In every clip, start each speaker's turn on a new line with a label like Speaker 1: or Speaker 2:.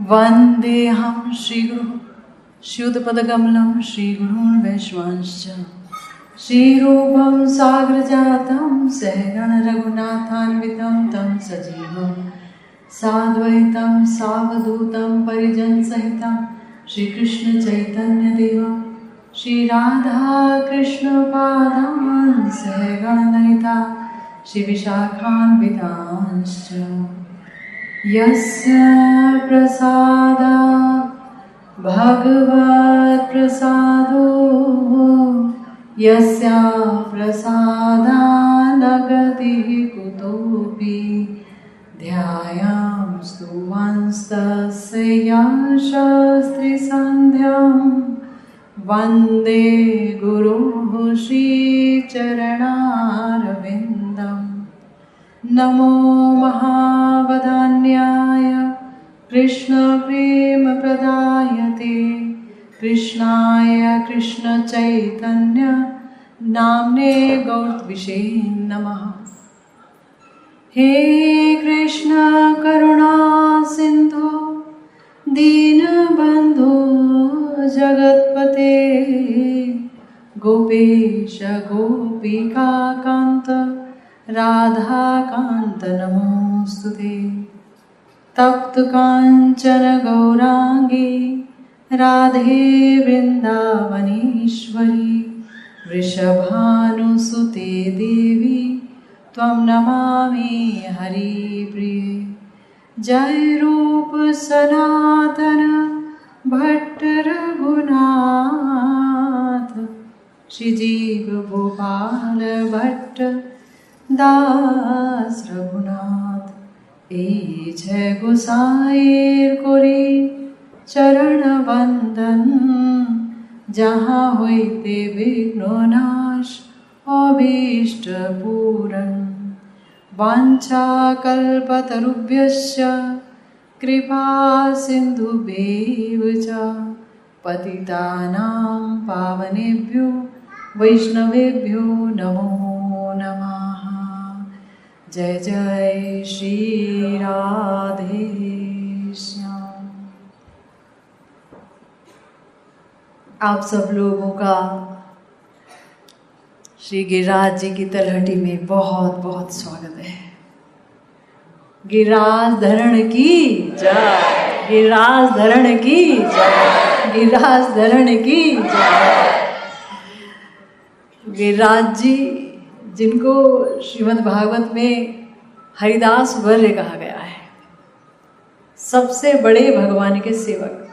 Speaker 1: वन्देऽहं श्रीगुरुं श्रीयुतपदकमलं श्रीगुरून् वैष्णवांश्च श्रीरूपं साग्रजातं सहगणरघुनाथान्वितं तं सजीवं साद्वैतं सावधूतं परिजनसहितं श्रीकृष्णचैतन्यदेवं श्रीराधाकृष्णपादान् सहगणललिता श्रीविशाखान्वितांश्च यस्य प्रसादा भगवत्प्रसादो यस्या प्रसादानगतिः कुतोऽपि ध्यायामस्तु वंस्तस्य यशस्त्रिसन्ध्यां वन्दे गुरुः श्रीचरणारविन्दम् नमो महावदान्याय कृष्णप्रेमप्रदायते कृष्णाय कृष्णचैतन्य नाम्ने गौरविषे नमः। हे कृष्ण करुणा सिन्धु दीनबन्धो जगत्पते गोपेश गोपिकान्त राधाकान्त नमोऽस्तुते। तप्त काञ्चन गौरांगी राधे वृन्दावनेश्वरी वृषभानुसुते देवी त्वं नमामि हरिप्रिये। जय रूप सनातन भट्ट रघुनाथ श्रीजीव गोपाल भट्ट दास रघुनाथ এই জয় গোসাইয়ের করি চরণ বন্দন যাহা হইতে বিঘ্ন নাশ অভীষ্ট পূরণ বাঞ্ছা কল্পতরুভ্যশ্চ কৃপা সিন্ধুভ্যেব চ পতিতানাং পাবনেভ্यो वैष्णवेभ्यो नमो नमः। जय जय श्री राधे श्याम। आप सब लोगों का श्री गिरिराज जी की तलहटी में बहुत बहुत स्वागत है। गिरिराज धरण की जय, गिरिराज धरण की जय, गिरिराज धरण की जय। गिरिराज जी जिनको श्रीमद् भागवत में हरिदास वर्य कहा गया है, सबसे बड़े भगवान के सेवक,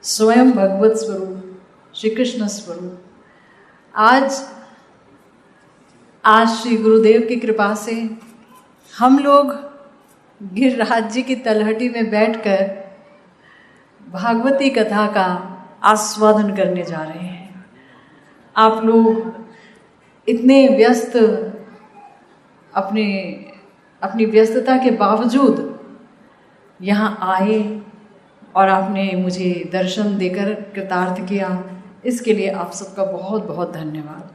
Speaker 1: स्वयं भगवत स्वरूप श्री कृष्ण स्वरूप, आज श्री गुरुदेव की कृपा से हम लोग गिरिराज जी की तलहटी में बैठकर भागवती कथा का आस्वादन करने जा रहे हैं। आप लोग इतने व्यस्त अपनी व्यस्तता के बावजूद यहाँ आए और आपने मुझे दर्शन देकर कृतार्थ किया, इसके लिए आप सबका बहुत बहुत धन्यवाद।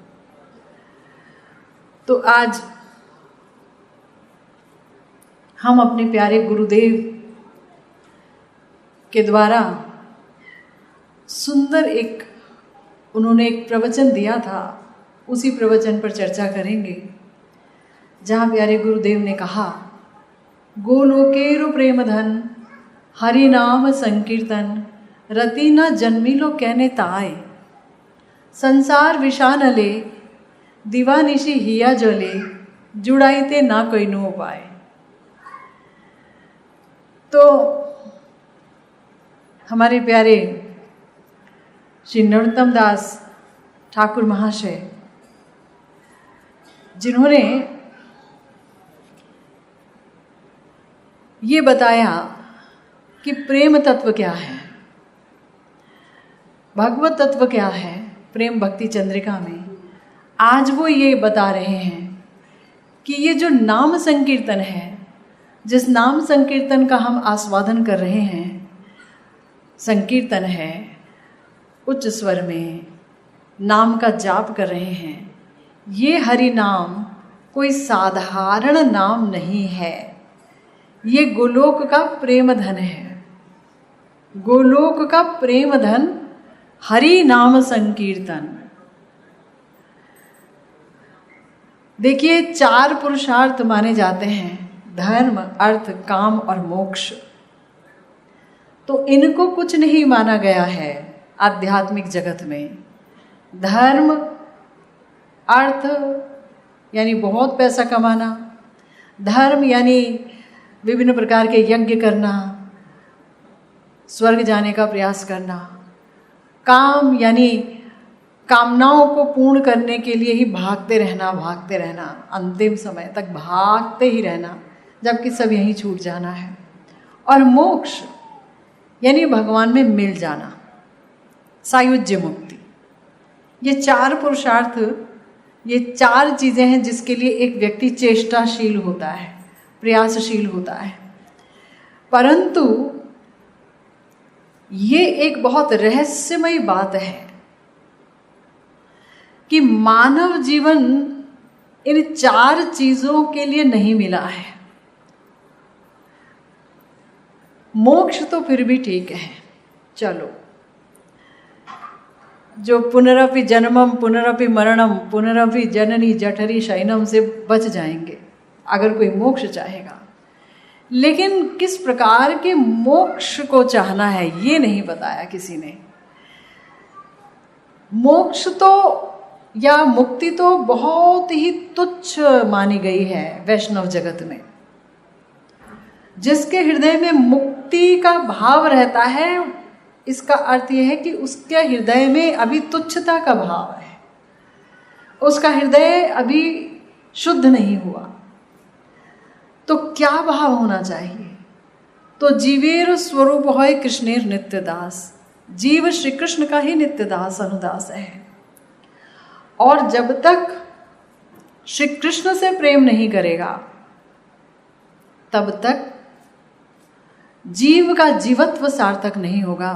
Speaker 1: तो आज हम अपने प्यारे गुरुदेव के द्वारा सुंदर उन्होंने एक प्रवचन दिया था, उसी प्रवचन पर चर्चा करेंगे, जहाँ प्यारे गुरुदेव ने कहा, गोलोकेरु प्रेम धन हरि नाम संकीर्तन रति न जन्मिलो कहने ताय संसार विषान ले दीवानिशी हिया जले जुड़ाईते ना कोई नो उपाय। तो हमारे प्यारे श्री नरोत्तम दास ठाकुर महाशय, जिन्होंने ये बताया कि प्रेम तत्व क्या है, भगवत तत्व क्या है, प्रेम भक्ति चंद्रिका में आज वो ये बता रहे हैं कि ये जो नाम संकीर्तन है, जिस नाम संकीर्तन का हम आस्वादन कर रहे हैं, संकीर्तन है, उच्च स्वर में नाम का जाप कर रहे हैं, ये हरि नाम कोई साधारण नाम नहीं है, ये गोलोक का प्रेम धन है। गोलोक का प्रेम धन हरि नाम संकीर्तन। देखिए, 4 पुरुषार्थ माने जाते हैं, धर्म, अर्थ, काम और मोक्ष। तो इनको कुछ नहीं माना गया है आध्यात्मिक जगत में। धर्म, अर्थ यानी बहुत पैसा कमाना, धर्म यानी विभिन्न प्रकार के यज्ञ करना, स्वर्ग जाने का प्रयास करना, काम यानी कामनाओं को पूर्ण करने के लिए ही भागते रहना, अंतिम समय तक भागते ही रहना, जबकि सब यहीं छूट जाना है। और मोक्ष यानी भगवान में मिल जाना, सायुज्य मुक्ति। ये 4 पुरुषार्थ, ये 4 चीज़ें हैं जिसके लिए एक व्यक्ति चेष्टाशील होता है, प्रयासशील होता है। परंतु ये एक बहुत रहस्यमयी बात है कि मानव जीवन इन 4 चीज़ों के लिए नहीं मिला है। मोक्ष तो फिर भी ठीक है, चलो, जो पुनरपि जन्मम पुनरपि मरणम पुनरपि जननी जठरी शयनम से बच जाएंगे अगर कोई मोक्ष चाहेगा। लेकिन किस प्रकार के मोक्ष को चाहना है ये नहीं बताया किसी ने। मोक्ष तो या मुक्ति तो बहुत ही तुच्छ मानी गई है वैष्णव जगत में। जिसके हृदय में मुक्ति का भाव रहता है, इसका अर्थ यह है कि उसके हृदय में अभी तुच्छता का भाव है, उसका हृदय अभी शुद्ध नहीं हुआ। तो क्या भाव होना चाहिए? तो जीवेर स्वरूप है कृष्णेर नित्य दास। जीव श्री कृष्ण का ही नित्य दास अनुदास है। और जब तक श्री कृष्ण से प्रेम नहीं करेगा तब तक जीव का जीवत्व सार्थक नहीं होगा।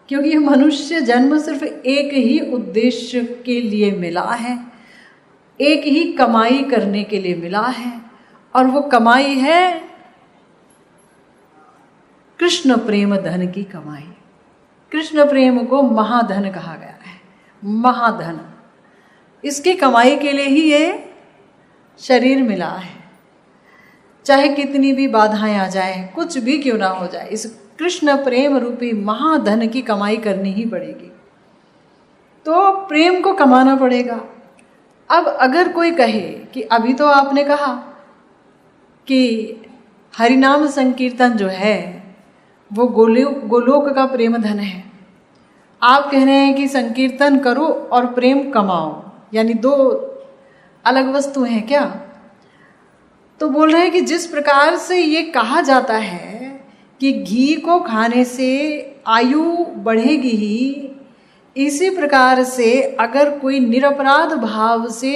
Speaker 1: क्योंकि यह मनुष्य जन्म सिर्फ एक ही उद्देश्य के लिए मिला है, एक ही कमाई करने के लिए मिला है, और वो कमाई है कृष्ण प्रेम धन की कमाई। कृष्ण प्रेम को महाधन कहा गया है, महाधन। इसकी कमाई के लिए ही ये शरीर मिला है। चाहे कितनी भी बाधाएं आ जाएं, कुछ भी क्यों ना हो जाए, इस कृष्ण प्रेम रूपी महाधन की कमाई करनी ही पड़ेगी। तो प्रेम को कमाना पड़ेगा। अब अगर कोई कहे कि अभी तो आपने कहा कि हरिनाम संकीर्तन जो है वो गोलोक का प्रेम धन है, आप कह रहे हैं कि संकीर्तन करो और प्रेम कमाओ, यानी 2 अलग वस्तु हैं क्या? तो बोल रहे हैं कि जिस प्रकार से ये कहा जाता है कि घी को खाने से आयु बढ़ेगी ही, इसी प्रकार से अगर कोई निरपराध भाव से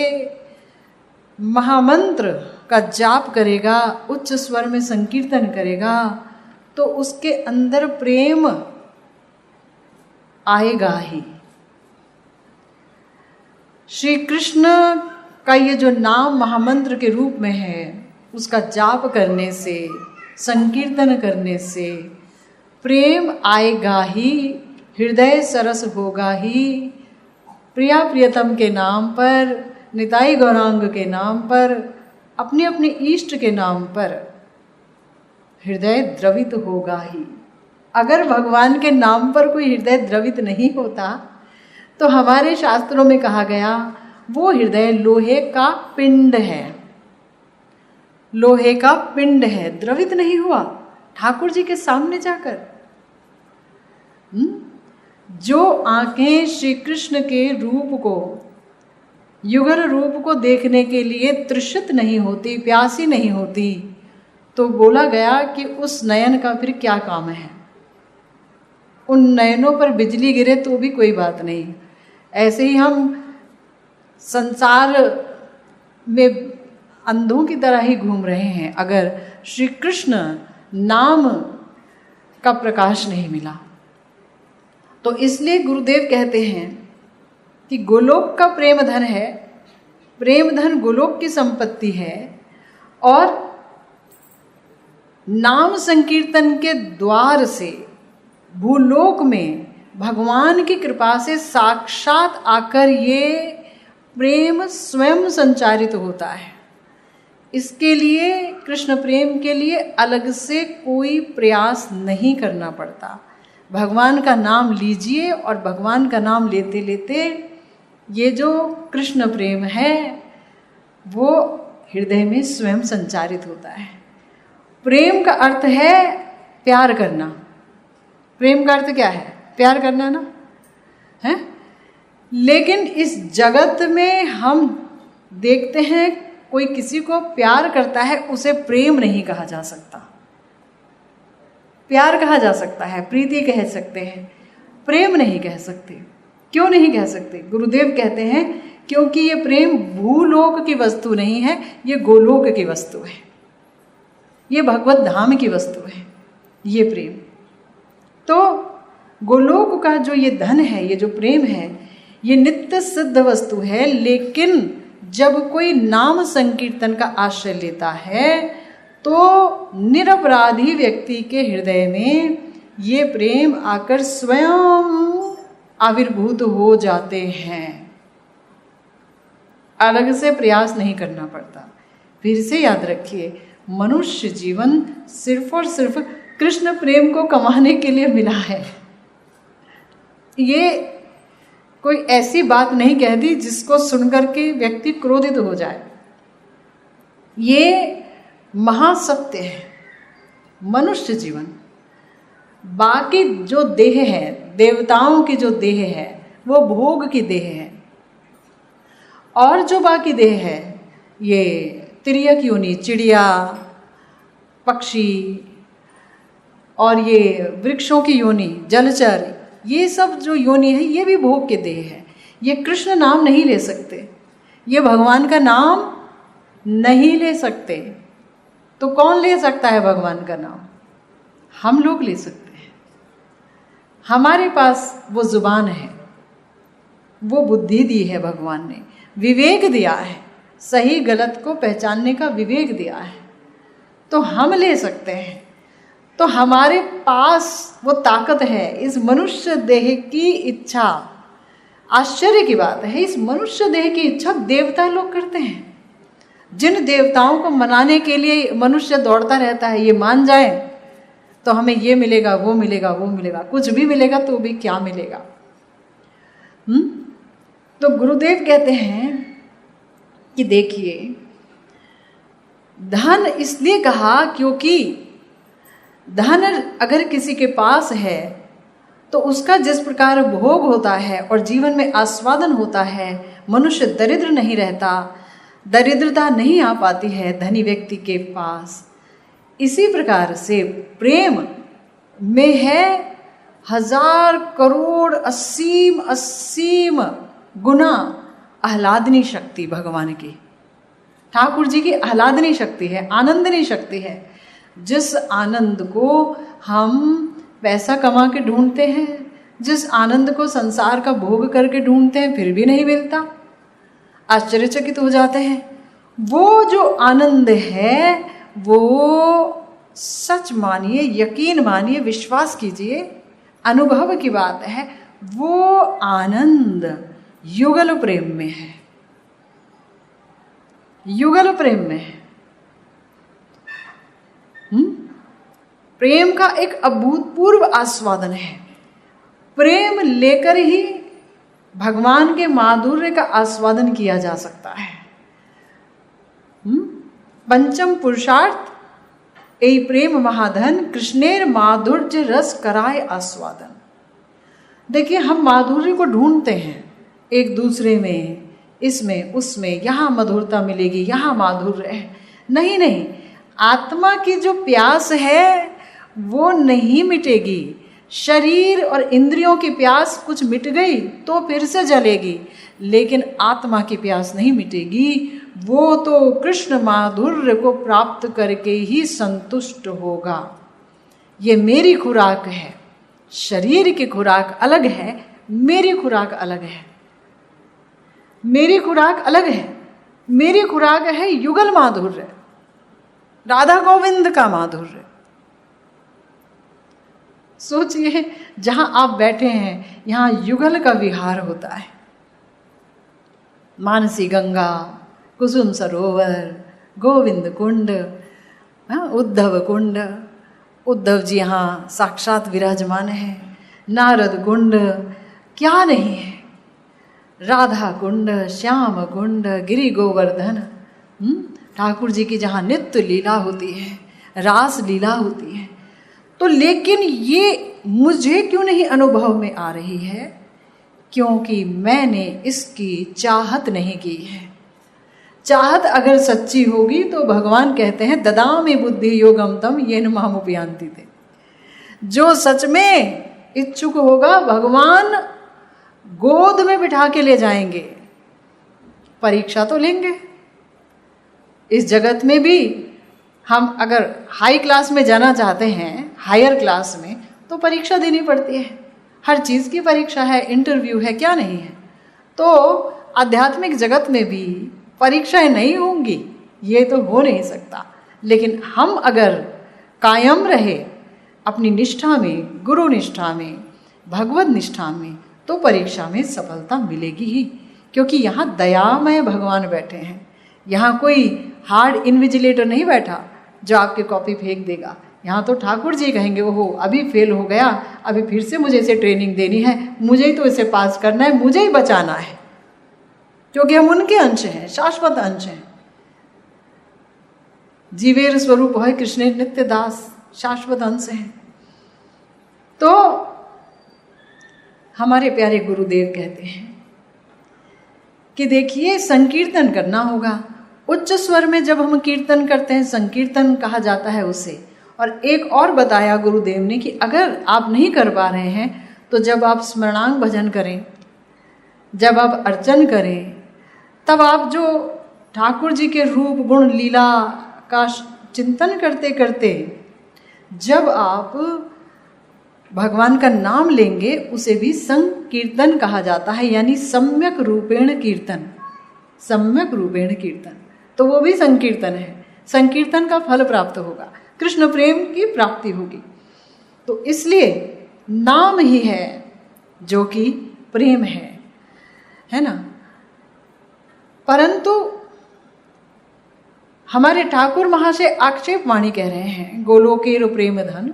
Speaker 1: महामंत्र का जाप करेगा, उच्च स्वर में संकीर्तन करेगा, तो उसके अंदर प्रेम आएगा ही। श्री कृष्ण का ये जो नाम महामंत्र के रूप में है, उसका जाप करने से, संकीर्तन करने से प्रेम आएगा ही, हृदय सरस होगा ही। प्रिया प्रियतम के नाम पर, निताई गौरांग के नाम पर, अपने अपने इष्ट के नाम पर हृदय द्रवित होगा ही। अगर भगवान के नाम पर कोई हृदय द्रवित नहीं होता तो हमारे शास्त्रों में कहा गया वो हृदय लोहे का पिंड है, लोहे का पिंड है, द्रवित नहीं हुआ ठाकुर जी के सामने जाकर। जो आंखें श्री कृष्ण के रूप को, युगल रूप को देखने के लिए तृषित नहीं होती, प्यासी नहीं होती, तो बोला गया कि उस नयन का फिर क्या काम है। उन नयनों पर बिजली गिरे तो भी कोई बात नहीं। ऐसे ही हम संसार में अंधों की तरह ही घूम रहे हैं अगर श्री कृष्ण नाम का प्रकाश नहीं मिला। तो इसलिए गुरुदेव कहते हैं कि गोलोक का प्रेम धन है, प्रेम धन गोलोक की संपत्ति है, और नाम संकीर्तन के द्वार से भूलोक में भगवान की कृपा से साक्षात आकर ये प्रेम स्वयं संचारित होता है। इसके लिए, कृष्ण प्रेम के लिए अलग से कोई प्रयास नहीं करना पड़ता। भगवान का नाम लीजिए और भगवान का नाम लेते लेते ये जो कृष्ण प्रेम है वो हृदय में स्वयं संचारित होता है। प्रेम का अर्थ है प्यार करना। प्रेम का अर्थ क्या है? प्यार करना ना है। लेकिन इस जगत में हम देखते हैं कोई किसी को प्यार करता है, उसे प्रेम नहीं कहा जा सकता। प्यार कहा जा सकता है, प्रीति कह सकते हैं, प्रेम नहीं कह सकते। क्यों नहीं कह सकते? गुरुदेव कहते हैं क्योंकि ये प्रेम भूलोक की वस्तु नहीं है, ये गोलोक की वस्तु है, ये भगवत धाम की वस्तु है ये प्रेम। तो गोलोक का जो ये धन है, ये जो प्रेम है, ये नित्य सिद्ध वस्तु है। लेकिन जब कोई नाम संकीर्तन का आश्रय लेता है तो निरपराधी व्यक्ति के हृदय में ये प्रेम आकर स्वयं आविर्भूत हो जाते हैं। अलग से प्रयास नहीं करना पड़ता। फिर से याद रखिए, मनुष्य जीवन सिर्फ और सिर्फ कृष्ण प्रेम को कमाने के लिए मिला है। ये कोई ऐसी बात नहीं कह दी जिसको सुनकर के व्यक्ति क्रोधित हो जाए। ये महासत्य है। मनुष्य जीवन, बाकी जो देह है, देवताओं की जो देह है वो भोग की देह है, और जो बाकी देह है ये तिर्यक योनि, चिड़िया, पक्षी, और ये वृक्षों की योनि, जलचर, ये सब जो योनि है ये भी भोग के देह है। ये कृष्ण नाम नहीं ले सकते, ये भगवान का नाम नहीं ले सकते। तो कौन ले सकता है भगवान का नाम? हम लोग ले सकते हैं। हमारे पास वो जुबान है, वो बुद्धि दी है भगवान ने, विवेक दिया है, सही गलत को पहचानने का विवेक दिया है, तो हम ले सकते हैं। तो हमारे पास वो ताकत है। इस मनुष्य देह की इच्छा, आश्चर्य की बात है, इस मनुष्य देह की इच्छा देवता लोग करते हैं। जिन देवताओं को मनाने के लिए मनुष्य दौड़ता रहता है, ये मान जाए तो हमें ये मिलेगा, वो मिलेगा, वो मिलेगा, कुछ भी मिलेगा तो भी क्या मिलेगा। तो गुरुदेव कहते हैं कि देखिए, धन इसलिए कहा क्योंकि धन अगर किसी के पास है तो उसका जिस प्रकार भोग होता है और जीवन में आस्वादन होता है, मनुष्य दरिद्र नहीं रहता, दरिद्रता नहीं आ पाती है धनी व्यक्ति के पास। इसी प्रकार से प्रेम में है हजार करोड़ असीम गुना आह्लादनी शक्ति भगवान की। ठाकुर जी की आह्लादनी शक्ति है, आनंदनी शक्ति है। जिस आनंद को हम पैसा कमा के ढूंढते हैं, जिस आनंद को संसार का भोग करके ढूंढते हैं फिर भी नहीं मिलता, आश्चर्यचकित हो जाते हैं। वो जो आनंद है वो सच मानिए, यकीन मानिए, विश्वास कीजिए, अनुभव की बात है, वो आनंद युगल प्रेम में है, युगल प्रेम में है। प्रेम का एक अभूतपूर्व आस्वादन है। प्रेम लेकर ही भगवान के माधुर्य का आस्वादन किया जा सकता है। पंचम पुरुषार्थ ए प्रेम महाधन, कृष्णेर माधुर्य रस कराए आस्वादन। देखिए, हम माधुर्य को ढूंढते हैं एक दूसरे में, इसमें उसमें, यहाँ मधुरता मिलेगी, यहाँ माधुर्य है। नहीं नहीं, आत्मा की जो प्यास है वो नहीं मिटेगी। शरीर और इंद्रियों की प्यास कुछ मिट गई तो फिर से जलेगी, लेकिन आत्मा की प्यास नहीं मिटेगी। वो तो कृष्ण माधुर्य को प्राप्त करके ही संतुष्ट होगा। ये मेरी खुराक है, शरीर की खुराक अलग है, मेरी खुराक अलग है। मेरी खुराक अलग है, मेरी खुराक है युगल माधुर्य, राधा गोविंद का माधुर्य। सोचिए, जहाँ आप बैठे हैं यहाँ युगल का विहार होता है। मानसी गंगा, कुसुम सरोवर, गोविंद कुंड, उद्धव कुंड, उद्धव जी यहाँ साक्षात विराजमान है, नारद कुंड, क्या नहीं है, राधा कुंड, श्याम कुंड, गिरि गोवर्धन, ठाकुर जी की जहाँ नित्य लीला होती है, रास लीला होती है। तो लेकिन ये मुझे क्यों नहीं अनुभव में आ रही है? क्योंकि मैंने इसकी चाहत नहीं की है। चाहत अगर सच्ची होगी तो भगवान कहते हैं ददामि बुद्धि योगम तम येन मामुपयान्ति ते। जो सच में इच्छुक होगा भगवान गोद में बिठा के ले जाएंगे। परीक्षा तो लेंगे। इस जगत में भी हम अगर हाई क्लास में जाना चाहते हैं, हायर क्लास में, तो परीक्षा देनी पड़ती है। हर चीज़ की परीक्षा है, इंटरव्यू है, क्या नहीं है। तो आध्यात्मिक जगत में भी परीक्षाएं नहीं होंगी, ये तो हो नहीं सकता। लेकिन हम अगर कायम रहे अपनी निष्ठा में, गुरु निष्ठा में, भगवत निष्ठा में, तो परीक्षा में सफलता मिलेगी ही। क्योंकि यहाँ दयामय भगवान बैठे हैं। यहाँ कोई हार्ड इन्विजिलेटर नहीं बैठा जो आपकी कॉपी फेंक देगा। यहाँ तो ठाकुर जी कहेंगे ओहो अभी फेल हो गया, अभी फिर से मुझे इसे ट्रेनिंग देनी है, मुझे ही तो इसे पास करना है, मुझे ही बचाना है, क्योंकि हम उनके अंश हैं, शाश्वत अंश हैं। जीवेर स्वरूप है कृष्ण नित्य दास, शाश्वत अंश हैं। तो हमारे प्यारे गुरुदेव कहते हैं कि देखिए संकीर्तन करना होगा। उच्च स्वर में जब हम कीर्तन करते हैं, संकीर्तन कहा जाता है उसे। और एक और बताया गुरुदेव ने कि अगर आप नहीं कर पा रहे हैं तो जब आप स्मरणांग भजन करें, जब आप अर्चन करें, तब आप जो ठाकुर जी के रूप गुण लीला का चिंतन करते करते जब आप भगवान का नाम लेंगे, उसे भी संकीर्तन कहा जाता है, यानी सम्यक रूपेण कीर्तन। सम्यक रूपेण कीर्तन, तो वो भी संकीर्तन है। संकीर्तन का फल प्राप्त होगा, कृष्ण प्रेम की प्राप्ति होगी। तो इसलिए नाम ही है जो कि प्रेम है ना। परंतु हमारे ठाकुर महाशय आक्षेप वाणी कह रहे हैं, गोलोकेर प्रेम धन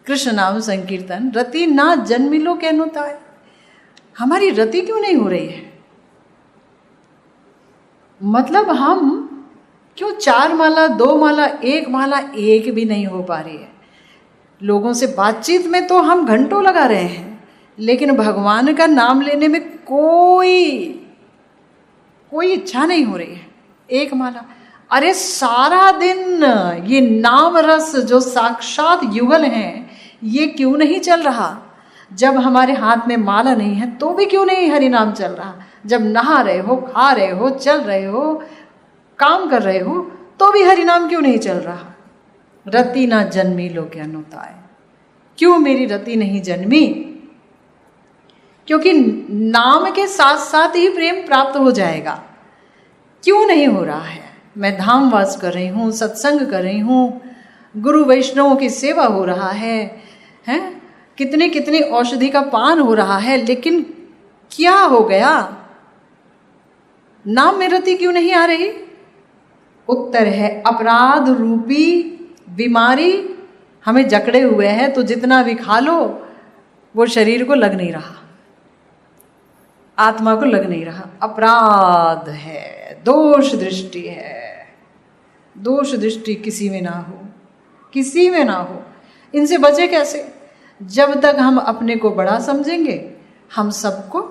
Speaker 1: कृष्ण नाम संकीर्तन रति ना जन्मिलो कहनुता है। हमारी रति क्यों नहीं हो रही है? मतलब हम क्यों 4 माला, 2 माला, 1 माला, एक भी नहीं हो पा रही है। लोगों से बातचीत में तो हम घंटों लगा रहे हैं, लेकिन भगवान का नाम लेने में कोई इच्छा नहीं हो रही है। 1 माला, अरे सारा दिन ये नाम रस जो साक्षात युगल हैं, ये क्यों नहीं चल रहा? जब हमारे हाथ में माला नहीं है तो भी क्यों नहीं हरि नाम चल रहा? जब नहा रहे हो, खा रहे हो, चल रहे हो, काम कर रहे हो, तो भी हरि नाम क्यों नहीं चल रहा? रति ना जन्मी लो क्या अनुताय। क्यों मेरी रति नहीं जन्मी? क्योंकि नाम के साथ साथ ही प्रेम प्राप्त हो जाएगा। क्यों नहीं हो रहा है? मैं धाम वास कर रही हूँ, सत्संग कर रही हूँ, गुरु वैष्णवों की सेवा हो रहा है, कितने कितने औषधि का पान हो रहा है, लेकिन क्या हो गया? नाम में रति क्यों नहीं आ रही? उत्तर है अपराध रूपी बीमारी हमें जकड़े हुए है। तो जितना भी खा लो वो शरीर को लग नहीं रहा, आत्मा को लग नहीं रहा। अपराध है, दोष दृष्टि है। दोष दृष्टि किसी में ना हो, किसी में ना हो। इनसे बचे कैसे? जब तक हम अपने को बड़ा समझेंगे, हम सबको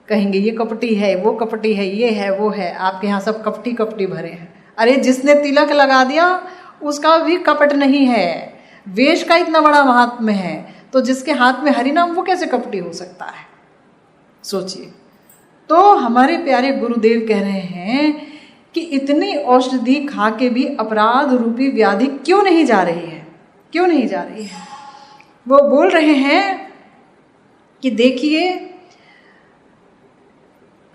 Speaker 1: कहेंगे ये कपटी है, वो कपटी है, ये है, वो है। आपके यहाँ सब कपटी कपटी भरे हैं। अरे जिसने तिलक लगा दिया उसका भी कपट नहीं है। वेश का इतना बड़ा महात्म्य है, तो जिसके हाथ में हरि नाम वो कैसे कपटी हो सकता है? सोचिए। तो हमारे प्यारे गुरुदेव कह रहे हैं कि इतनी औषधि खा के भी अपराध रूपी व्याधि क्यों नहीं जा रही है? क्यों नहीं जा रही है? वो बोल रहे हैं कि देखिए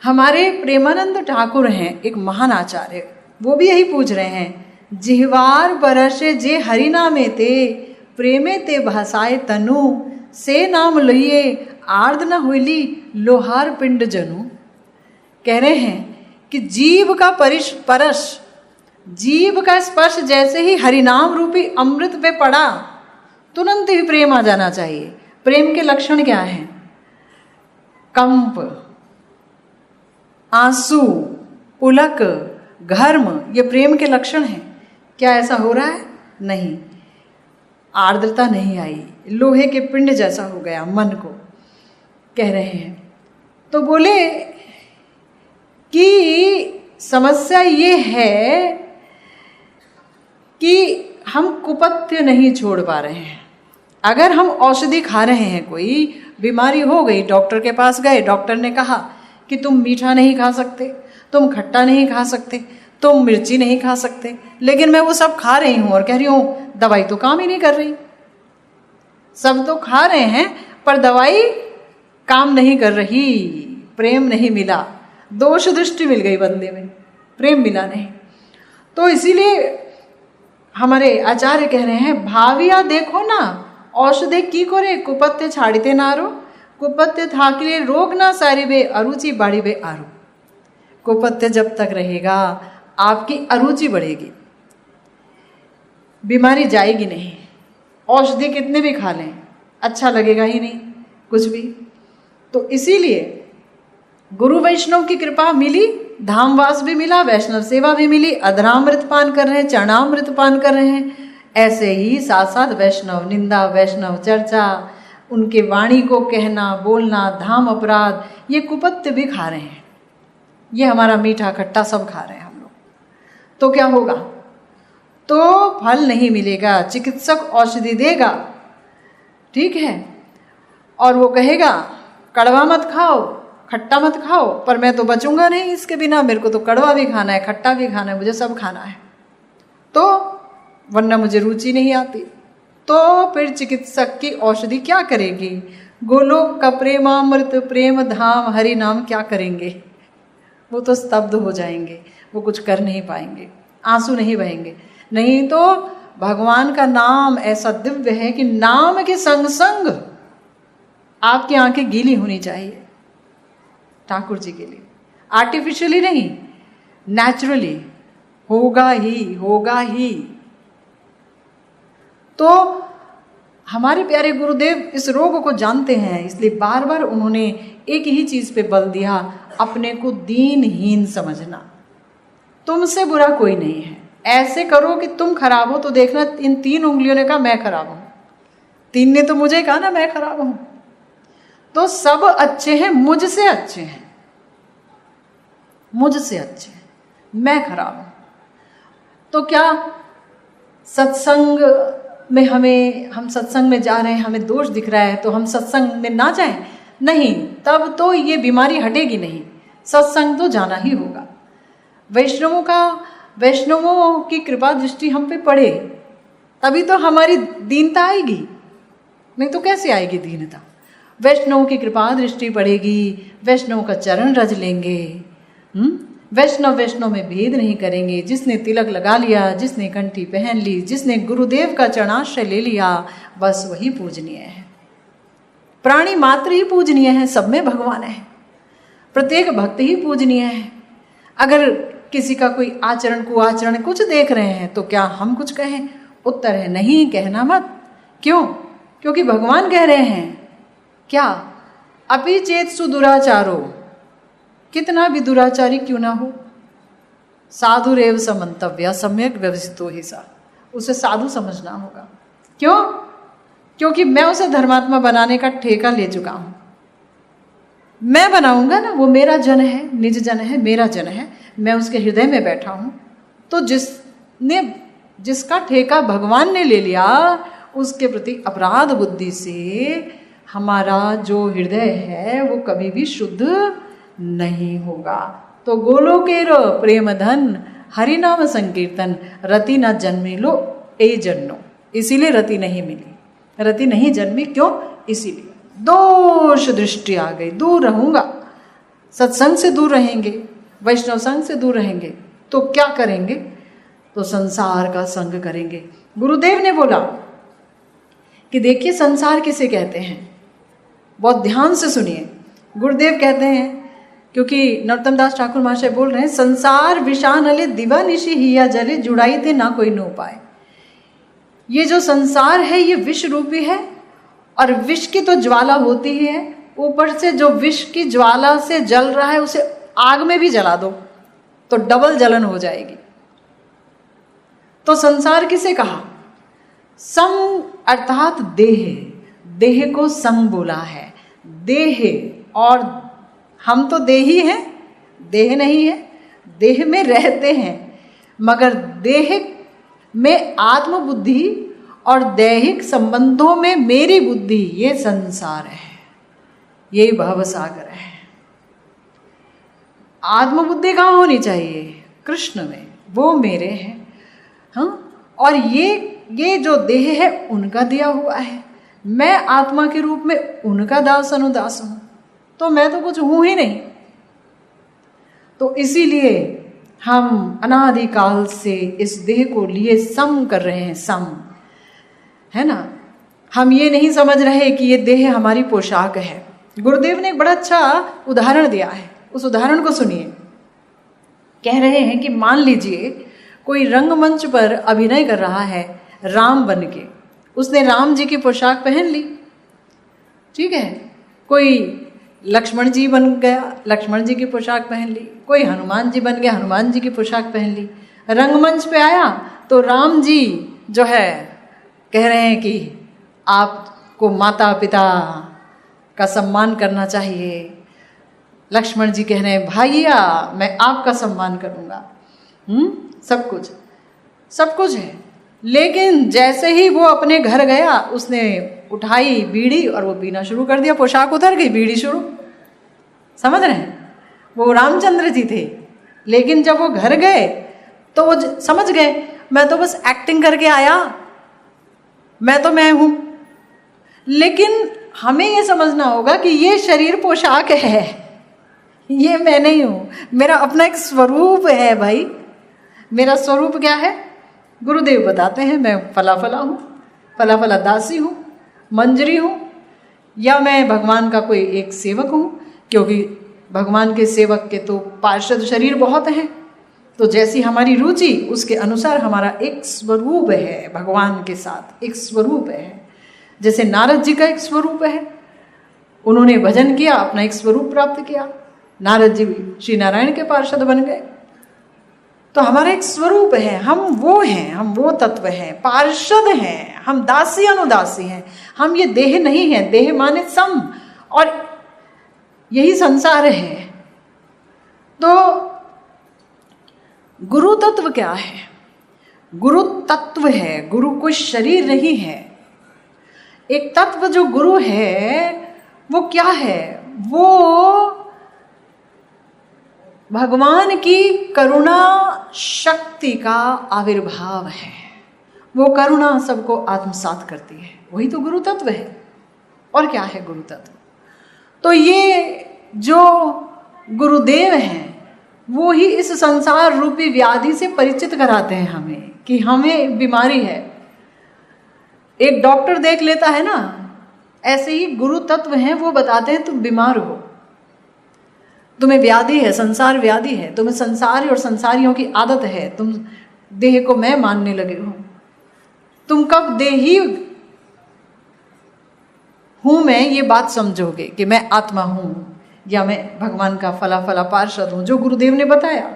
Speaker 1: हमारे प्रेमानंद ठाकुर हैं एक महान आचार्य, वो भी यही पूछ रहे हैं, जिहवार बरसे जे हरिनामे ते प्रेमे ते भाषाए तनु, से नाम लइए आर्द न होली लोहार पिंड जनु। कह रहे हैं कि जीव का परश, जीव का स्पर्श जैसे ही हरिनाम रूपी अमृत पे पड़ा, तुरंत ही प्रेम आ जाना चाहिए। प्रेम के लक्षण क्या हैं? कंप, आंसू, पुलक, घर्म, ये प्रेम के लक्षण हैं। क्या ऐसा हो रहा है? नहीं, आर्द्रता नहीं आई, लोहे के पिंड जैसा हो गया मन को, कह रहे हैं। तो बोले कि समस्या ये है कि हम कुपथ्य नहीं छोड़ पा रहे हैं। अगर हम औषधि खा रहे हैं, कोई बीमारी हो गई, डॉक्टर के पास गए, डॉक्टर ने कहा कि तुम मीठा नहीं खा सकते, तुम खट्टा नहीं खा सकते, तुम मिर्ची नहीं खा सकते, लेकिन मैं वो सब खा रही हूँ और कह रही हूँ दवाई तो काम ही नहीं कर रही। सब तो खा रहे हैं पर दवाई काम नहीं कर रही, प्रेम नहीं मिला, दोष दृष्टि मिल गई बंदे में, प्रेम मिला नहीं। तो इसीलिए हमारे आचार्य कह रहे हैं, भाविया देखो ना औषधे की करे कुपत्य छाड़ते नारो, कुपत्य थाकले रोग ना सारी बे अरुचि बाड़ी बे आरो। कुपत्य जब तक रहेगा आपकी अरुचि बढ़ेगी, बीमारी जाएगी नहीं। औषधि कितने भी खा लें अच्छा लगेगा ही नहीं कुछ भी। तो इसीलिए गुरु वैष्णव की कृपा मिली, धामवास भी मिला, वैष्णव सेवा भी मिली, अधरामृत पान कर रहे हैं, चरणामृत पान कर रहे हैं। ऐसे ही साथ साथ वैष्णव निंदा, वैष्णव चर्चा, उनके वाणी को कहना बोलना, धाम अपराध, ये कुपत्य भी खा रहे हैं। ये हमारा मीठा खट्टा सब खा रहे हैं हम लोग। तो क्या होगा? तो फल नहीं मिलेगा। चिकित्सक औषधि देगा, ठीक है, और वो कहेगा कड़वा मत खाओ, खट्टा मत खाओ, पर मैं तो बचूंगा नहीं इसके बिना, मेरे को तो कड़वा भी खाना है, खट्टा भी खाना है, मुझे सब खाना है, तो वरना मुझे रुचि नहीं आती। तो फिर चिकित्सक की औषधि क्या करेगी? गोलोक का प्रेमामृत, प्रेम धाम, हरि नाम क्या करेंगे? वो तो स्तब्ध हो जाएंगे, वो कुछ कर नहीं पाएंगे, आंसू नहीं बहेंगे। नहीं तो भगवान का नाम ऐसा दिव्य है कि नाम के संग संग आपकी आंखें गीली होनी चाहिए ठाकुर जी के लिए। आर्टिफिशियली नहीं, नेचुरली होगा ही, होगा ही। तो हमारे प्यारे गुरुदेव इस रोग को जानते हैं, इसलिए बार बार उन्होंने एक ही चीज पे बल दिया, अपने को दीनहीन समझना। तुमसे बुरा कोई नहीं है, ऐसे करो कि तुम खराब हो तो देखना इन 3 उंगलियों ने कहा मैं खराब हूं, 3 ने तो मुझे कहा ना मैं खराब हूं। तो सब अच्छे हैं, मुझसे अच्छे हैं, मुझसे अच्छे हैं, मैं खराब हूं। तो क्या सत्संग में हम सत्संग में जा रहे हैं, हमें दोष दिख रहा है तो हम सत्संग में ना जाएं? नहीं, तब तो ये बीमारी हटेगी नहीं, सत्संग तो जाना ही होगा। वैष्णवों की कृपा दृष्टि हम पे पड़े तभी तो हमारी दीनता आएगी, नहीं तो कैसे आएगी दीनता? वैष्णव की कृपा दृष्टि पड़ेगी, वैष्णव का चरण रज लेंगे, वैष्णव में भेद नहीं करेंगे। जिसने तिलक लगा लिया, जिसने कंठी पहन ली, जिसने गुरुदेव का चरणाश्रय ले लिया, बस वही पूजनीय है। प्राणी मात्र ही पूजनीय है, सब में भगवान है, प्रत्येक भक्त ही पूजनीय है। अगर किसी का कोई आचरण कुआचरण कुछ देख रहे हैं तो क्या हम कुछ कहें? उत्तर है नहीं, कहना मत। क्यों? क्योंकि भगवान कह रहे हैं क्या? अपि चेत सुदुराचारो, कितना भी दुराचारी क्यों ना हो, साधुरेव समंतव्य सम्यक व्यवस्थितो ही सा, उसे साधु समझना होगा। क्यों? क्योंकि मैं उसे धर्मात्मा बनाने का ठेका ले चुका हूं। मैं बनाऊंगा ना, वो मेरा जन है, निज जन है, मेरा जन है, मैं उसके हृदय में बैठा हूं। तो जिसका ठेका भगवान ने ले लिया, उसके प्रति अपराध बुद्धि से हमारा जो हृदय है वो कभी भी शुद्ध नहीं होगा। तो गोलोकेर प्रेम धन हरि नाम संकीर्तन, रति न जन्मी लो ए जन्नो, इसीलिए रति नहीं मिली, रति नहीं जन्मी। क्यों? इसीलिए दोष दृष्टि आ गई, दूर रहूंगा, सत्संग से दूर रहेंगे, वैष्णव संग से दूर रहेंगे तो क्या करेंगे? तो संसार का संग करेंगे। गुरुदेव ने बोला कि देखिए संसार किसे कहते हैं, बहुत ध्यान से सुनिए। गुरुदेव कहते हैं, क्योंकि नरोत्तम दास ठाकुर महाशय बोल रहे हैं, संसार विषान अले दिवा निशि हिया जले जुड़ाई थे ना कोई नो पाए। ये जो संसार है ये विष रूपी है, और विष की तो ज्वाला होती ही है, ऊपर से जो विष की ज्वाला से जल रहा है उसे आग में भी जला दो तो डबल जलन हो जाएगी। तो संसार किसे कहा? संग अर्थात देह, देह को संग बोला है। देह, और हम तो देही हैं, देह नहीं है, देह में रहते हैं, मगर देह में आत्मबुद्धि और दैहिक संबंधों में मेरी बुद्धि, ये संसार है, यही भवसागर है। आत्मबुद्धि कहाँ होनी चाहिए? कृष्ण में, वो मेरे हैं। हाँ, और ये जो देह है उनका दिया हुआ है, मैं आत्मा के रूप में उनका दास अनुदास हूं, तो मैं तो कुछ हूं ही नहीं। तो इसीलिए हम अनादिकाल से इस देह को लिए सम कर रहे हैं, सम, है ना। हम ये नहीं समझ रहे कि ये देह हमारी पोशाक है। गुरुदेव ने एक बड़ा अच्छा उदाहरण दिया है, उस उदाहरण को सुनिए। कह रहे हैं कि मान लीजिए कोई रंगमंच पर अभिनय कर रहा है राम बन के, उसने राम जी की पोशाक पहन ली, ठीक है। कोई लक्ष्मण जी बन गया, लक्ष्मण जी की पोशाक पहन ली। कोई हनुमान जी बन गया, हनुमान जी की पोशाक पहन ली। रंगमंच पे आया तो राम जी जो है कह रहे हैं कि आपको माता पिता का सम्मान करना चाहिए। लक्ष्मण जी कह रहे हैं भैया मैं आपका सम्मान करूँगा। सब कुछ है। लेकिन जैसे ही वो अपने घर गया, उसने उठाई बीड़ी और वो पीना शुरू कर दिया, पोशाक उतर गई, बीड़ी शुरू। समझ रहे हैं? वो रामचंद्र जी थे, लेकिन जब वो घर गए तो वो समझ गए मैं तो बस एक्टिंग करके आया, मैं हूं। लेकिन हमें ये समझना होगा कि ये शरीर पोशाक है, ये मैं नहीं हूं, मेरा अपना एक स्वरूप है भाई। मेरा स्वरूप क्या है? गुरुदेव बताते हैं, मैं फला फला हूँ, फला फला दासी हूँ, मंजरी हूँ, या मैं भगवान का कोई एक सेवक हूँ, क्योंकि भगवान के सेवक के तो पार्षद शरीर बहुत हैं। तो जैसी हमारी रुचि उसके अनुसार हमारा एक स्वरूप है, भगवान के साथ एक स्वरूप है। जैसे नारद जी का एक स्वरूप है, उन्होंने भजन किया, अपना एक स्वरूप प्राप्त किया, नारद जी श्री नारायण के पार्षद बन गए। तो हमारा एक स्वरूप है, हम वो हैं, हम वो तत्व हैं, पार्षद हैं, हम दासी अनुदासी हैं। हम ये देह नहीं है, देह माने सम, और यही संसार है। तो गुरु तत्व क्या है? गुरु तत्व है, गुरु कोई शरीर नहीं है। एक तत्व जो गुरु है वो क्या है? वो भगवान की करुणा शक्ति का आविर्भाव है। वो करुणा सबको आत्मसात करती है, वही तो गुरु तत्व है। और क्या है गुरु तत्व? तो ये जो गुरुदेव हैं वो ही इस संसार रूपी व्याधि से परिचित कराते हैं हमें कि हमें बीमारी है। एक डॉक्टर देख लेता है ना, ऐसे ही गुरु तत्व हैं, वो बताते हैं तुम बीमार हो, तुम्हें व्याधि है, संसार व्याधि है, तुम्हें संसारी और संसारियों की आदत है, तुम देह को मैं मानने लगे हो। तुम कब देही हूं मैं ये बात समझोगे कि मैं आत्मा हूं या मैं भगवान का फला फला पार्षद हूं, जो गुरुदेव ने बताया।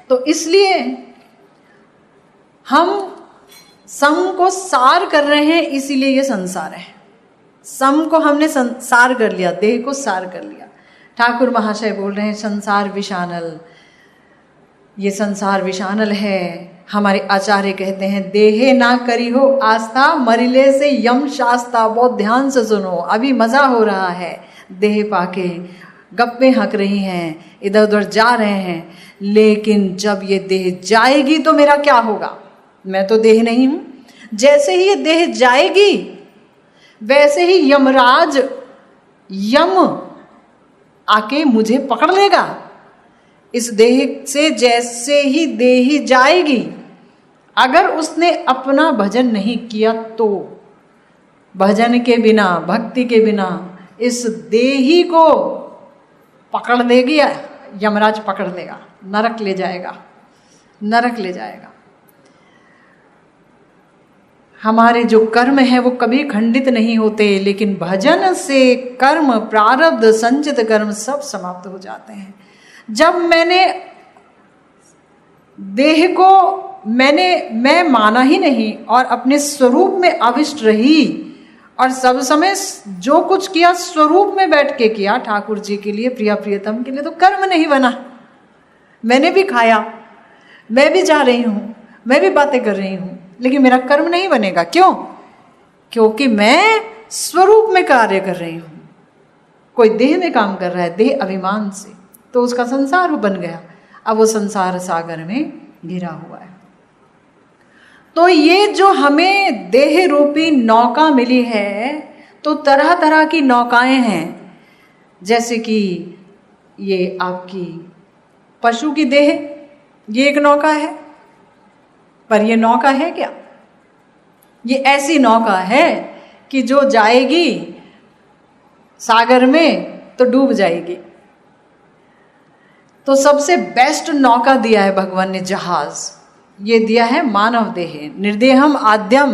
Speaker 1: तो इसलिए हम सम को सार कर रहे हैं, इसीलिए ये संसार है। सम को हमने सार कर लिया, देह को सार कर लिया। ठाकुर महाशय बोल रहे हैं संसार विषानल, ये संसार विषानल है। हमारे आचार्य कहते हैं देहे ना करी हो आस्था, मरिले से यम शास्ता। बहुत ध्यान से सुनो, अभी मजा हो रहा है, देह पाके गप्पे हंक रही हैं, इधर उधर जा रहे हैं, लेकिन जब ये देह जाएगी तो मेरा क्या होगा? मैं तो देह नहीं हूं। जैसे ही ये देह जाएगी वैसे ही यमराज यम आके मुझे पकड़ लेगा। इस देह से जैसे ही देही जाएगी, अगर उसने अपना भजन नहीं किया तो भजन के बिना, भक्ति के बिना इस देही को पकड़ लेगी, यमराज पकड़ लेगा, नरक ले जाएगा, नरक ले जाएगा। हमारे जो कर्म है वो कभी खंडित नहीं होते, लेकिन भजन से कर्म, प्रारब्ध, संचित कर्म सब समाप्त हो जाते हैं। जब मैंने देह को मैं माना ही नहीं और अपने स्वरूप में अविष्ट रही और सब समय जो कुछ किया स्वरूप में बैठ के किया, ठाकुर जी के लिए, प्रिया प्रियतम के लिए, तो कर्म नहीं बना। मैंने भी खाया, मैं भी जा रही हूँ, मैं भी बातें कर रही हूँ, लेकिन मेरा कर्म नहीं बनेगा। क्यों? क्योंकि मैं स्वरूप में कार्य कर रही हूँ। कोई देह में काम कर रहा है, देह अभिमान से, तो उसका संसार बन गया, अब वो संसार सागर में घिरा हुआ है। तो ये जो हमें देह रूपी नौका मिली है, तो तरह तरह की नौकाएं हैं। जैसे कि ये आपकी पशु की देह, ये एक नौका है, पर ये नौका है क्या? ये ऐसी नौका है कि जो जाएगी सागर में तो डूब जाएगी। तो सबसे बेस्ट नौका दिया है भगवान ने, जहाज। ये दिया है मानव देह, निर्देहम आद्यम,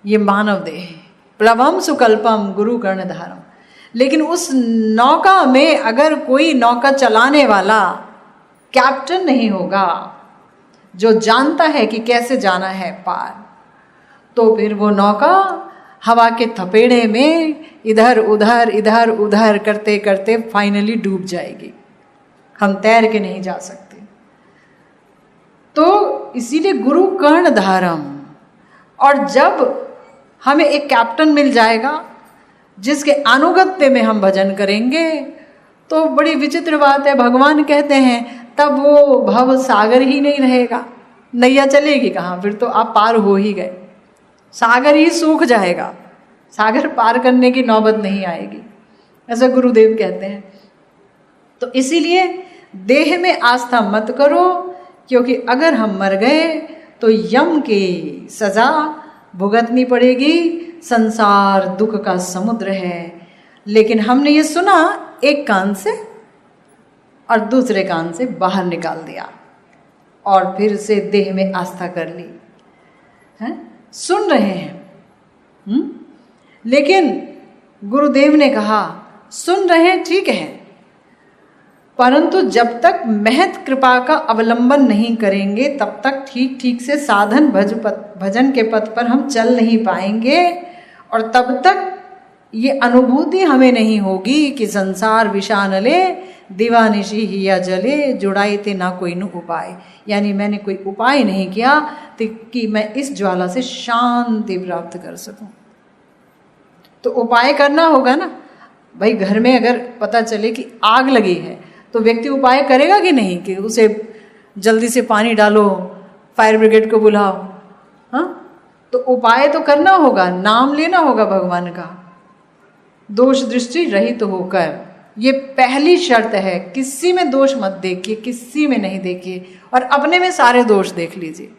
Speaker 1: ये मानव देह, प्लवम सुकल्पम गुरु कर्णधारम। लेकिन उस नौका में अगर कोई नौका चलाने वाला कैप्टन नहीं होगा, जो जानता है कि कैसे जाना है पार, तो फिर वो नौका हवा के थपेड़े में इधर उधर करते करते फाइनली डूब जाएगी। हम तैर के नहीं जा सकते। तो इसीलिए गुरु कर्णधारम। और जब हमें एक कैप्टन मिल जाएगा जिसके अनुगत्य में हम भजन करेंगे, तो बड़ी विचित्र बात है, भगवान कहते हैं तब वो भव सागर ही नहीं रहेगा, नैया चलेगी कहाँ? फिर तो आप पार हो ही गए, सागर ही सूख जाएगा, सागर पार करने की नौबत नहीं आएगी, ऐसा गुरुदेव कहते हैं। तो इसीलिए देह में आस्था मत करो, क्योंकि अगर हम मर गए तो यम की सजा भुगतनी पड़ेगी। संसार दुख का समुद्र है। लेकिन हमने ये सुना एक कान से और दूसरे कान से बाहर निकाल दिया और फिर से देह में आस्था कर ली है? सुन रहे हैं लेकिन गुरुदेव ने कहा सुन रहे हैं ठीक है, परंतु जब तक महत कृपा का अवलंबन नहीं करेंगे तब तक ठीक ठीक से साधन भजन के पथ पर हम चल नहीं पाएंगे। और तब तक ये अनुभूति हमें नहीं होगी कि संसार विषानले दीवानिशी ही या जले जुड़ाई ते ना कोई नु उपाय। यानी मैंने कोई उपाय नहीं किया कि मैं इस ज्वाला से शांति प्राप्त कर सकूं। तो उपाय करना होगा ना भाई। घर में अगर पता चले कि आग लगी है तो व्यक्ति उपाय करेगा कि नहीं कि उसे जल्दी से पानी डालो, फायर ब्रिगेड को बुलाओ। हाँ, तो उपाय तो करना होगा, नाम लेना होगा भगवान का, दोष दृष्टि रहित तो होकर। ये पहली शर्त है, किसी में दोष मत देखिए, किसी में नहीं देखिए, और अपने में सारे दोष देख लीजिए।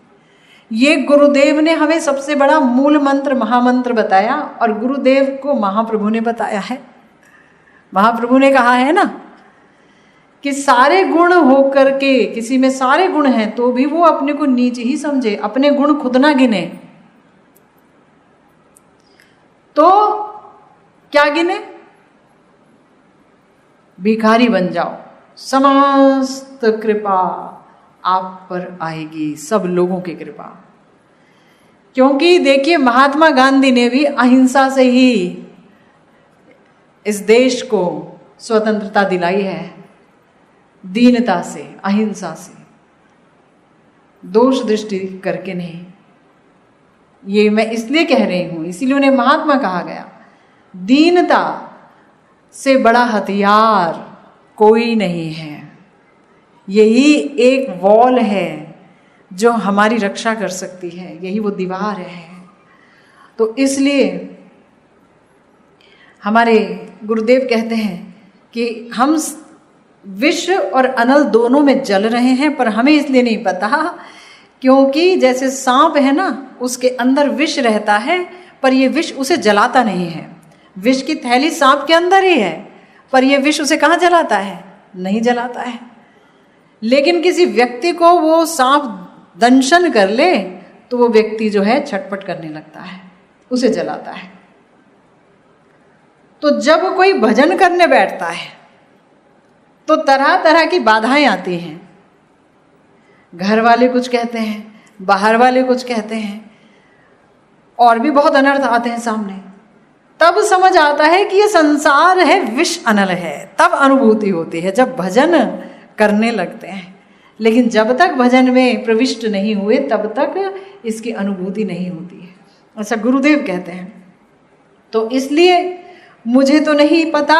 Speaker 1: ये गुरुदेव ने हमें सबसे बड़ा मूल मंत्र महामंत्र बताया, और गुरुदेव को महाप्रभु ने बताया है। महाप्रभु ने कहा है ना कि सारे गुण होकर के, किसी में सारे गुण हैं तो भी वो अपने को नीच ही समझे, अपने गुण खुद ना गिने। तो क्या गिने? भिखारी बन जाओ, समस्त कृपा आप पर आएगी, सब लोगों की कृपा। क्योंकि देखिए महात्मा गांधी ने भी अहिंसा से ही इस देश को स्वतंत्रता दिलाई है, दीनता से, अहिंसा से, दोष दृष्टि करके नहीं। ये मैं इसलिए कह रही हूं, इसीलिए उन्हें महात्मा कहा गया। दीनता से बड़ा हथियार कोई नहीं है। यही एक वॉल है जो हमारी रक्षा कर सकती है, यही वो दीवार है। तो इसलिए हमारे गुरुदेव कहते हैं कि हम विश्व और अनल दोनों में जल रहे हैं, पर हमें इसलिए नहीं पता क्योंकि जैसे सांप है ना, उसके अंदर विष रहता है, पर ये विष उसे जलाता नहीं है। विष की थैली सांप के अंदर ही है, पर ये विष उसे कहाँ जलाता है? नहीं जलाता है। लेकिन किसी व्यक्ति को वो सांप दंशन कर ले तो वो व्यक्ति जो है छटपट करने लगता है, उसे जलाता है। तो जब कोई भजन करने बैठता है तो तरह तरह की बाधाएं आती हैं। घर वाले कुछ कहते हैं, बाहर वाले कुछ कहते हैं, और भी बहुत अनर्थ आते हैं सामने। तब समझ आता है कि ये संसार है, विष अनल है। तब अनुभूति होती है जब भजन करने लगते हैं। लेकिन जब तक भजन में प्रविष्ट नहीं हुए तब तक इसकी अनुभूति नहीं होती है, ऐसा गुरुदेव कहते हैं। तो इसलिए मुझे तो नहीं पता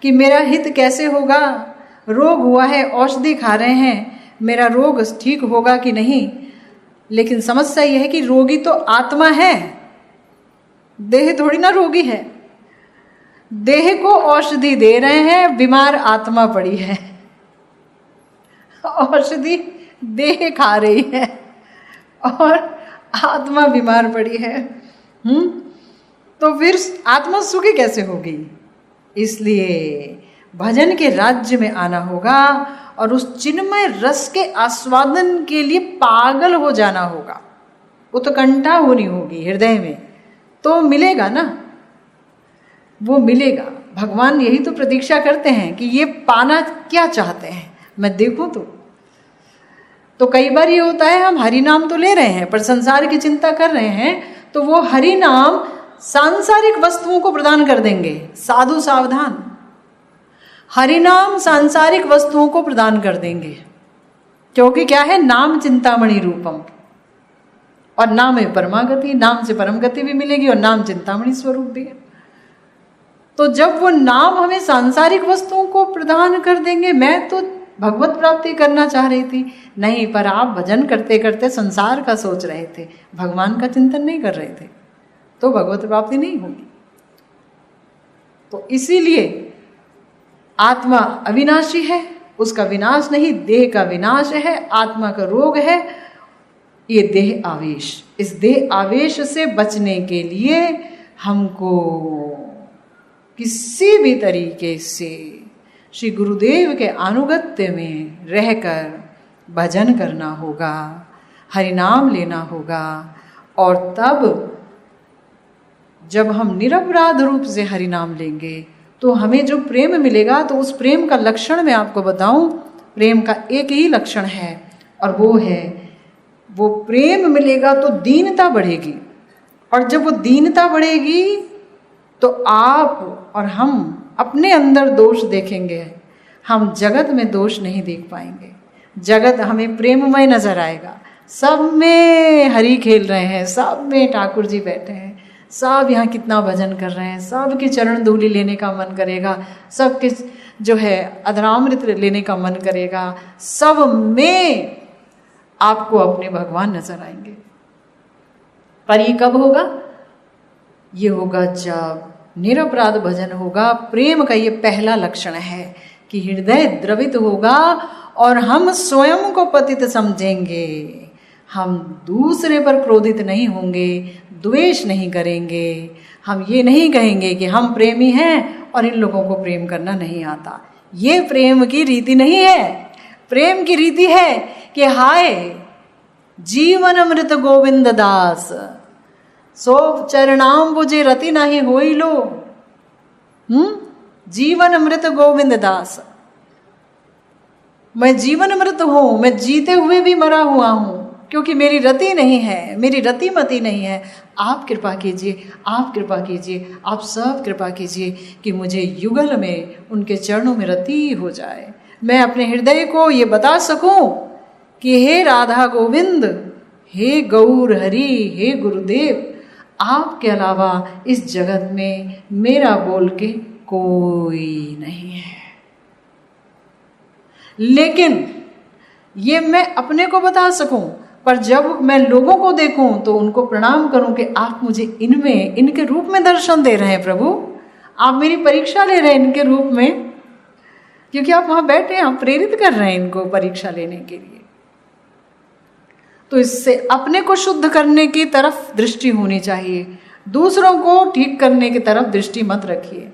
Speaker 1: कि मेरा हित कैसे होगा। रोग हुआ है, औषधि खा रहे हैं, मेरा रोग ठीक होगा कि नहीं। लेकिन समस्या यह है कि रोगी तो आत्मा है, देह थोड़ी ना रोगी है। देह को औषधि दे रहे हैं, बीमार आत्मा पड़ी है। औषधि देह खा रही है और आत्मा बीमार पड़ी है। तो फिर आत्मा सुखी कैसे होगी? इसलिए भजन के राज्य में आना होगा और उस चिन्मय रस के आस्वादन के लिए पागल हो जाना होगा। उत्कंठा होनी होगी हृदय में, तो मिलेगा ना, वो मिलेगा। भगवान यही तो प्रतीक्षा करते हैं कि ये पाना क्या चाहते हैं, मैं देखूं। तो कई बार ये होता है हम हरि नाम तो ले रहे हैं पर संसार की चिंता कर रहे हैं, तो वो हरि नाम सांसारिक वस्तुओं को प्रदान कर देंगे। साधु सावधान, हरि नाम सांसारिक वस्तुओं को प्रदान कर देंगे। क्योंकि क्या है? नाम चिंतामणि रूपम, और नाम है परमागति। नाम से परम गति भी मिलेगी और नाम चिंतामणि स्वरूप भी है। तो जब वो नाम हमें सांसारिक वस्तुओं को प्रदान कर देंगे, मैं तो भगवत प्राप्ति करना चाह रही थी, नहीं, पर आप भजन करते करते संसार का सोच रहे थे, भगवान का चिंतन नहीं कर रहे थे, तो भगवत प्राप्ति नहीं होगी। तो इसीलिए आत्मा अविनाशी है, उसका विनाश नहीं, देह का विनाश है, आत्मा का रोग है ये देह आवेश। इस देह आवेश से बचने के लिए हमको किसी भी तरीके से श्री गुरुदेव के अनुगत्य में रहकर भजन करना होगा, हरिनाम लेना होगा। और तब जब हम निरपराध रूप से हरिनाम लेंगे तो हमें जो प्रेम मिलेगा, तो उस प्रेम का लक्षण मैं आपको बताऊं, प्रेम का एक ही लक्षण है और वो है, वो प्रेम मिलेगा तो दीनता बढ़ेगी। और जब वो दीनता बढ़ेगी तो आप और हम अपने अंदर दोष देखेंगे, हम जगत में दोष नहीं देख पाएंगे। जगत हमें प्रेममय नजर आएगा, सब में हरि खेल रहे हैं, सब में ठाकुर जी बैठे हैं, सब यहाँ कितना भजन कर रहे हैं, सब की चरण धूलि लेने का मन करेगा, सबके जो है अधरामृत लेने का मन करेगा, सब में आपको अपने भगवान नजर आएंगे। पर ये कब होगा? ये होगा जब निरपराध भजन होगा। प्रेम का ये पहला लक्षण है कि हृदय द्रवित होगा और हम स्वयं को पतित समझेंगे। हम दूसरे पर क्रोधित नहीं होंगे, द्वेष नहीं करेंगे, हम ये नहीं कहेंगे कि हम प्रेमी हैं और इन लोगों को प्रेम करना नहीं आता। ये प्रेम की रीति नहीं है। प्रेम की रीति है कि हाय जीवन अमृत गोविंद दास, सो चरणाम्बुजे रति नाही होई लो। जीवन अमृत गोविंद दास, मैं जीवन अमृत हूं, मैं जीते हुए भी मरा हुआ हूं, क्योंकि मेरी रति नहीं है, मेरी रतिमति नहीं है। आप कृपा कीजिए, आप कृपा कीजिए, आप सब कृपा कीजिए कि मुझे युगल में उनके चरणों में रति हो जाए। मैं अपने हृदय को ये बता सकूं कि हे राधा गोविंद, हे गौर हरि, हे गुरुदेव, आपके अलावा इस जगत में मेरा बोल के कोई नहीं है। लेकिन ये मैं अपने को बता सकूं, पर जब मैं लोगों को देखूं तो उनको प्रणाम करूं कि आप मुझे इनमें, इनके रूप में दर्शन दे रहे हैं प्रभु, आप मेरी परीक्षा ले रहे हैं इनके रूप में, क्योंकि आप वहां बैठे हैं, आप प्रेरित कर रहे हैं इनको परीक्षा लेने के लिए। तो इससे अपने को शुद्ध करने की तरफ दृष्टि होनी चाहिए, दूसरों को ठीक करने की तरफ दृष्टि मत रखिए,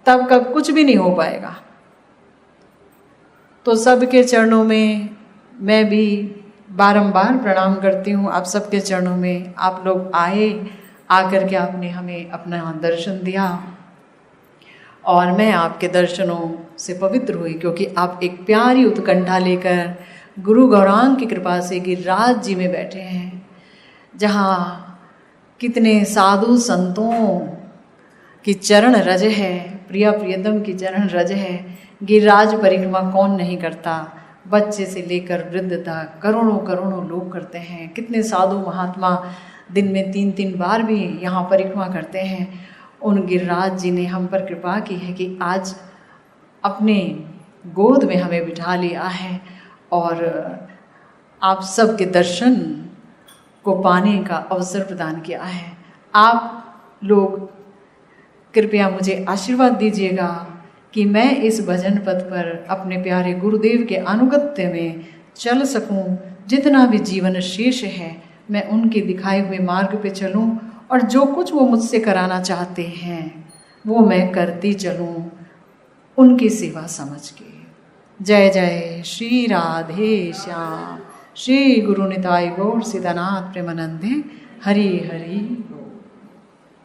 Speaker 1: तब कब कुछ भी नहीं हो पाएगा। तो सबके चरणों में मैं भी बारंबार प्रणाम करती हूँ, आप सबके चरणों में। आप लोग आए, आकर के आपने हमें अपना दर्शन दिया और मैं आपके दर्शनों से पवित्र हुई, क्योंकि आप एक प्यारी उत्कंठा लेकर गुरु गौरांग की कृपा से गिरिराज जी में बैठे हैं, जहाँ कितने साधु संतों की चरण रज है, प्रिया प्रियतम की चरण रज है। गिरिराज परिक्रमा कौन नहीं करता, बच्चे से लेकर वृद्ध तक करोड़ों करोड़ों लोग करते हैं। कितने साधु महात्मा दिन में 3-3 बार भी यहाँ परिक्रमा करते हैं। उन गिरिराज जी ने हम पर कृपा की है कि आज अपने गोद में हमें बिठा लिया है और आप सबके दर्शन को पाने का अवसर प्रदान किया है। आप लोग कृपया मुझे आशीर्वाद दीजिएगा कि मैं इस भजन पथ पर अपने प्यारे गुरुदेव के अनुगत्य में चल सकूं। जितना भी जीवन शेष है मैं उनके दिखाए हुए मार्ग पे चलूं और जो कुछ वो मुझसे कराना चाहते हैं वो मैं करती चलूं, उनकी सेवा समझ के। जय जय श्री राधे श्याम। श्री गुरु निताय गौर सिद्धनाथ प्रेमानंदे। हरि हरि।